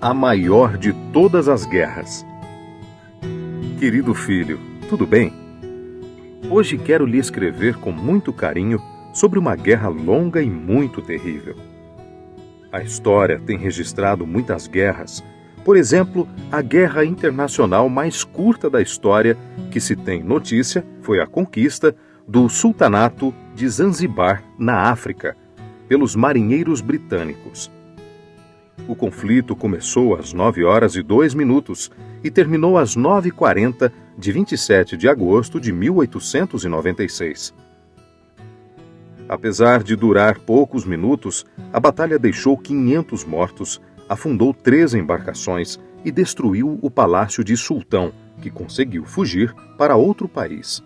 a maior de todas as guerras. Querido filho, tudo bem? Hoje quero lhe escrever com muito carinho sobre uma guerra longa e muito terrível. A história tem registrado muitas guerras. Por exemplo, a guerra internacional mais curta da história que se tem notícia foi a conquista do Sultanato de Zanzibar, na África, pelos marinheiros britânicos. O conflito começou às 9h02 e terminou às 9h40 de 27 de agosto de 1896. Apesar de durar poucos minutos, a batalha deixou 500 mortos, afundou 3 embarcações e destruiu o palácio de Sultão, que conseguiu fugir para outro país.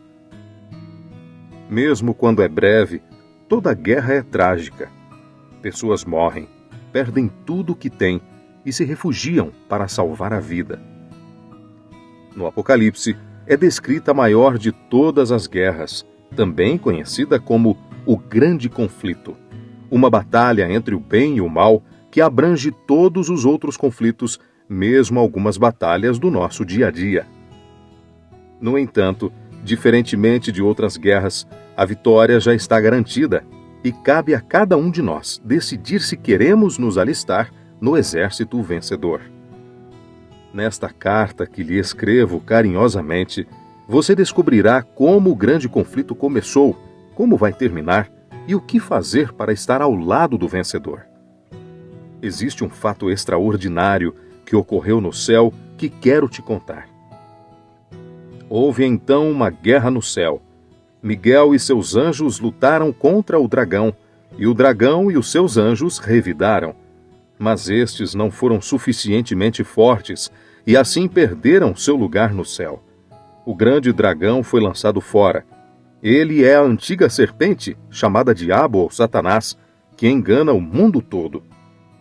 Mesmo quando é breve, toda guerra é trágica. Pessoas morrem, perdem tudo o que têm e se refugiam para salvar a vida. No Apocalipse, é descrita a maior de todas as guerras, também conhecida como o Grande Conflito, uma batalha entre o bem e o mal que abrange todos os outros conflitos, mesmo algumas batalhas do nosso dia a dia. No entanto, diferentemente de outras guerras, a vitória já está garantida e cabe a cada um de nós decidir se queremos nos alistar no exército vencedor. Nesta carta que lhe escrevo carinhosamente, você descobrirá como o grande conflito começou, como vai terminar e o que fazer para estar ao lado do vencedor. Existe um fato extraordinário que ocorreu no céu que quero te contar. Houve então uma guerra no céu. Miguel e seus anjos lutaram contra o dragão, e o dragão e os seus anjos revidaram. Mas estes não foram suficientemente fortes, e assim perderam seu lugar no céu. O grande dragão foi lançado fora. Ele é a antiga serpente, chamada Diabo ou Satanás, que engana o mundo todo.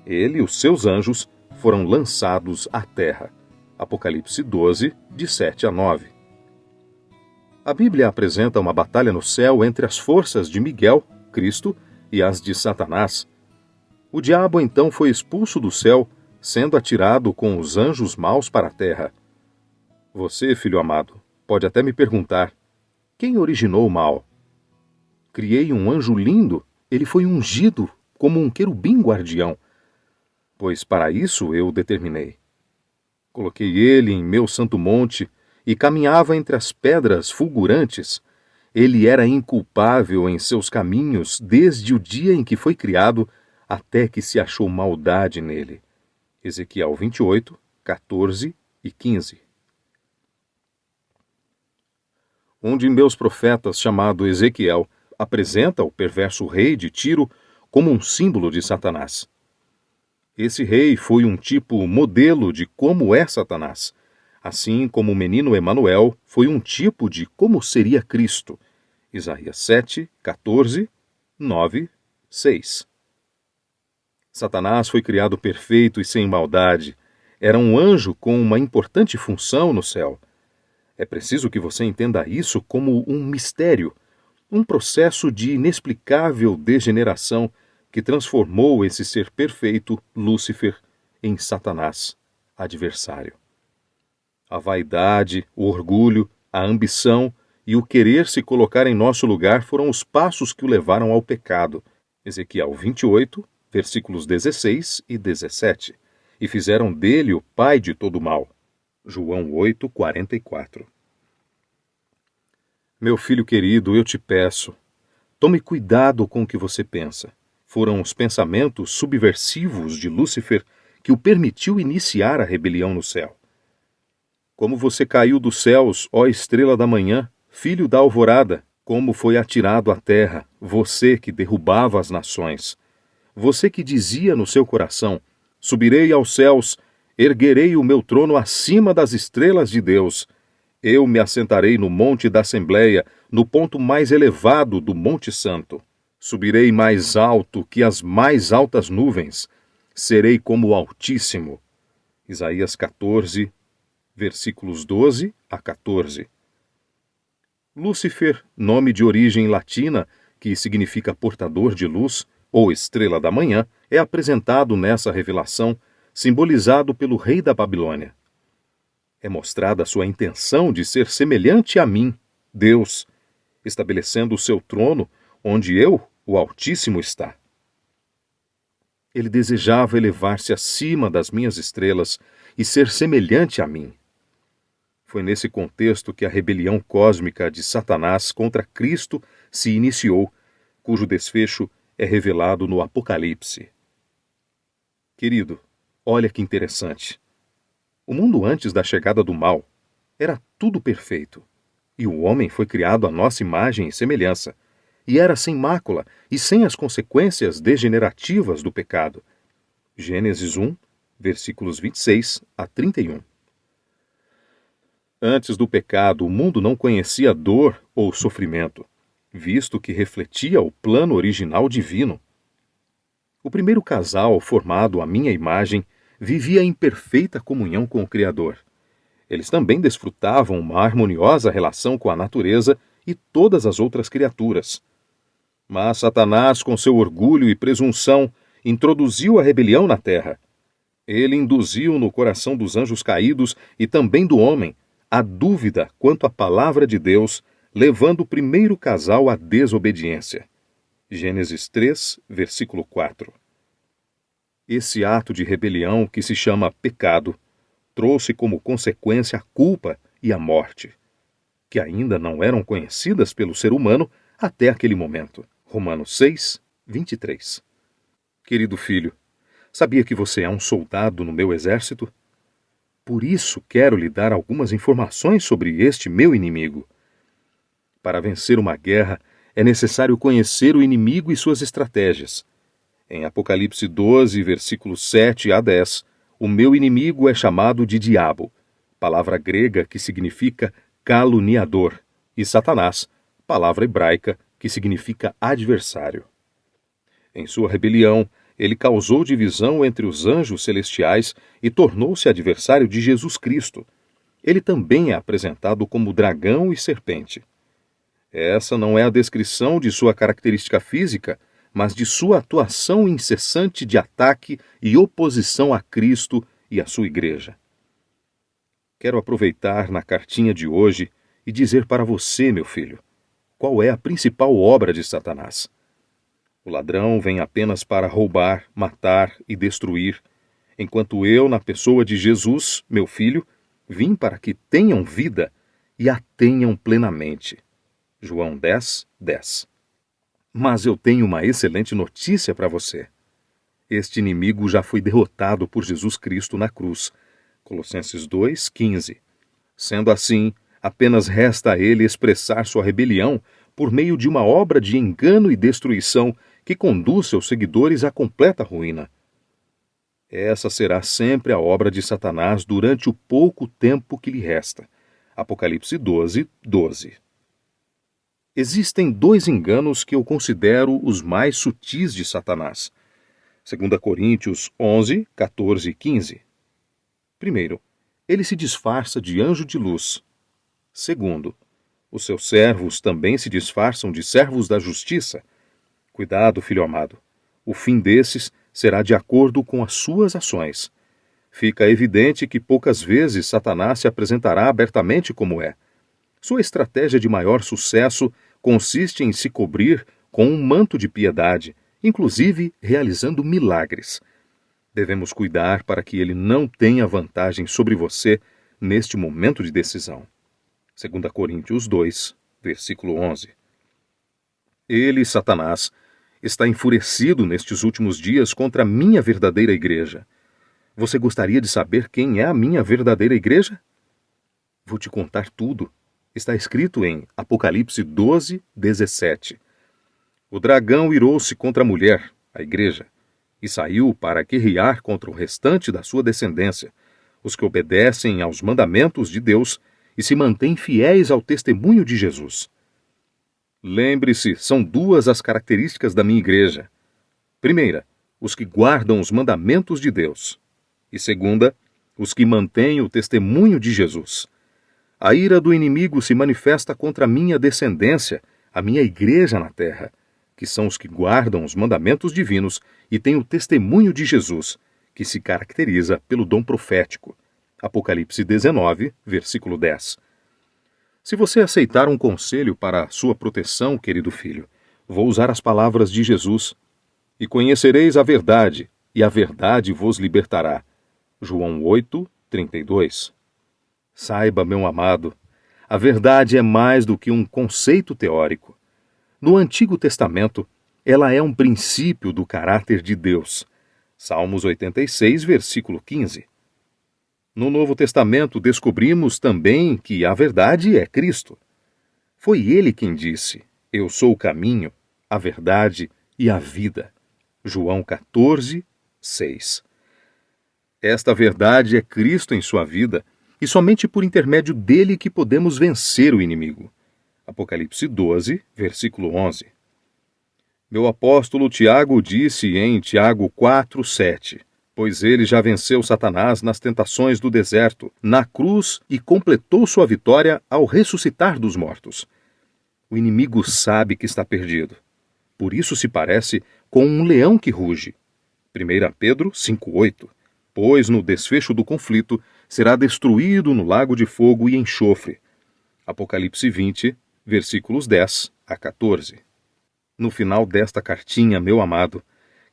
Ele e os seus anjos foram lançados à terra. Apocalipse 12, de 7 a 9. A Bíblia apresenta uma batalha no céu entre as forças de Miguel, Cristo, e as de Satanás. O diabo então foi expulso do céu, sendo atirado com os anjos maus para a terra. Você, filho amado, pode até me perguntar: quem originou o mal? Criei um anjo lindo, ele foi ungido como um querubim guardião, pois para isso eu o determinei. Coloquei ele em meu santo monte e caminhava entre as pedras fulgurantes. Ele era inculpável em seus caminhos desde o dia em que foi criado até que se achou maldade nele. Ezequiel 28, 14 e 15. Um de meus profetas, chamado Ezequiel, apresenta o perverso rei de Tiro como um símbolo de Satanás. Esse rei foi um tipo modelo de como é Satanás, assim como o menino Emanuel foi um tipo de como seria Cristo. Isaías 7, 14, 9, 6. Satanás foi criado perfeito e sem maldade. Era um anjo com uma importante função no céu. É preciso que você entenda isso como um mistério, um processo de inexplicável degeneração que transformou esse ser perfeito, Lúcifer, em Satanás, adversário. A vaidade, o orgulho, a ambição e o querer se colocar em nosso lugar foram os passos que o levaram ao pecado. Ezequiel 28, versículos 16 e 17. E fizeram dele o pai de todo mal. João 8, 44. Meu filho querido, eu te peço, tome cuidado com o que você pensa. Foram os pensamentos subversivos de Lúcifer que o permitiu iniciar a rebelião no céu. Como você caiu dos céus, ó estrela da manhã, filho da alvorada, como foi atirado à terra, você que derrubava as nações. Você que dizia no seu coração: subirei aos céus, erguerei o meu trono acima das estrelas de Deus. Eu me assentarei no monte da Assembleia, no ponto mais elevado do Monte Santo. Subirei mais alto que as mais altas nuvens. Serei como o Altíssimo. Isaías 14, versículos 12 a 14. Lúcifer, nome de origem latina, que significa portador de luz, ou estrela da manhã, é apresentado nessa revelação simbolizado pelo rei da Babilônia. É mostrada a sua intenção de ser semelhante a mim, Deus, estabelecendo o seu trono onde eu, o Altíssimo, está. Ele desejava elevar-se acima das minhas estrelas e ser semelhante a mim. Foi nesse contexto que a rebelião cósmica de Satanás contra Cristo se iniciou, cujo desfecho é revelado no Apocalipse. Querido, olha que interessante. O mundo antes da chegada do mal era tudo perfeito, e o homem foi criado à nossa imagem e semelhança, e era sem mácula e sem as consequências degenerativas do pecado. Gênesis 1, versículos 26 a 31. Antes do pecado, o mundo não conhecia dor ou sofrimento, visto que refletia o plano original divino. O primeiro casal, formado à minha imagem, vivia em perfeita comunhão com o Criador. Eles também desfrutavam uma harmoniosa relação com a natureza e todas as outras criaturas. Mas Satanás, com seu orgulho e presunção, introduziu a rebelião na terra. Ele induziu no coração dos anjos caídos e também do homem a dúvida quanto à palavra de Deus, levando o primeiro casal à desobediência. Gênesis 3, versículo 4. Esse ato de rebelião, que se chama pecado, trouxe como consequência a culpa e a morte, que ainda não eram conhecidas pelo ser humano até aquele momento. Romanos 6, 23. Querido filho, sabia que você é um soldado no meu exército? Por isso quero lhe dar algumas informações sobre este meu inimigo. Para vencer uma guerra, é necessário conhecer o inimigo e suas estratégias. Em Apocalipse 12, versículos 7 a 10, o meu inimigo é chamado de diabo, palavra grega que significa caluniador, e Satanás, palavra hebraica que significa adversário. Em sua rebelião, ele causou divisão entre os anjos celestiais e tornou-se adversário de Jesus Cristo. Ele também é apresentado como dragão e serpente. Essa não é a descrição de sua característica física, mas de sua atuação incessante de ataque e oposição a Cristo e à sua igreja. Quero aproveitar na cartinha de hoje e dizer para você, meu filho, qual é a principal obra de Satanás. O ladrão vem apenas para roubar, matar e destruir, enquanto eu, na pessoa de Jesus, meu filho, vim para que tenham vida e a tenham plenamente. João 10, 10. Mas eu tenho uma excelente notícia para você. Este inimigo já foi derrotado por Jesus Cristo na cruz. Colossenses 2, 15. Sendo assim, apenas resta a ele expressar sua rebelião por meio de uma obra de engano e destruição que conduz seus seguidores à completa ruína. Essa será sempre a obra de Satanás durante o pouco tempo que lhe resta. Apocalipse 12, 12. Existem dois enganos que eu considero os mais sutis de Satanás. 2 Coríntios 11, 14 e 15. Primeiro, ele se disfarça de anjo de luz. Segundo, os seus servos também se disfarçam de servos da justiça. Cuidado, filho amado. O fim desses será de acordo com as suas ações. Fica evidente que poucas vezes Satanás se apresentará abertamente como é. Sua estratégia de maior sucesso consiste em se cobrir com um manto de piedade, inclusive realizando milagres. Devemos cuidar para que ele não tenha vantagem sobre você neste momento de decisão. 2 Coríntios 2, versículo 11. Ele, Satanás, está enfurecido nestes últimos dias contra a minha verdadeira igreja. Você gostaria de saber quem é a minha verdadeira igreja? Vou te contar tudo. Está escrito em Apocalipse 12, 17. O dragão irou-se contra a mulher, a igreja, e saiu para guerrear contra o restante da sua descendência, os que obedecem aos mandamentos de Deus e se mantêm fiéis ao testemunho de Jesus. Lembre-se, são duas as características da minha igreja. Primeira, os que guardam os mandamentos de Deus. E segunda, os que mantêm o testemunho de Jesus. A ira do inimigo se manifesta contra a minha descendência, a minha igreja na terra, que são os que guardam os mandamentos divinos e têm o testemunho de Jesus, que se caracteriza pelo dom profético. Apocalipse 19, versículo 10. Se você aceitar um conselho para sua proteção, querido filho, vou usar as palavras de Jesus. E conhecereis a verdade, e a verdade vos libertará. João 8, 32. Saiba, meu amado, a verdade é mais do que um conceito teórico. No Antigo Testamento, ela é um princípio do caráter de Deus. Salmos 86, versículo 15. No Novo Testamento, descobrimos também que a verdade é Cristo. Foi Ele quem disse: Eu sou o caminho, a verdade e a vida. João 14, 6. Esta verdade é Cristo em sua vida, e somente por intermédio dele que podemos vencer o inimigo. Apocalipse 12, versículo 11. Meu apóstolo Tiago disse em Tiago 4, 7, pois ele já venceu Satanás nas tentações do deserto, na cruz, e completou sua vitória ao ressuscitar dos mortos. O inimigo sabe que está perdido. Por isso se parece com um leão que ruge. 1 Pedro 5,8. Pois no desfecho do conflito será destruído no lago de fogo e enxofre. Apocalipse 20, versículos 10 a 14. No final desta cartinha, meu amado,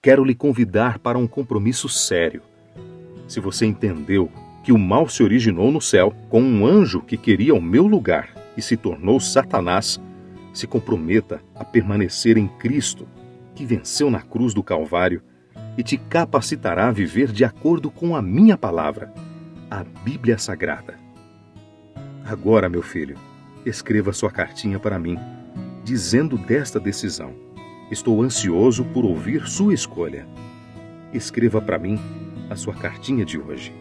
quero lhe convidar para um compromisso sério. Se você entendeu que o mal se originou no céu com um anjo que queria o meu lugar e se tornou Satanás, se comprometa a permanecer em Cristo, que venceu na cruz do Calvário e te capacitará a viver de acordo com a minha palavra, a Bíblia Sagrada. Agora, meu filho, escreva sua cartinha para mim, dizendo desta decisão. Estou ansioso por ouvir sua escolha. Escreva para mim a sua cartinha de hoje.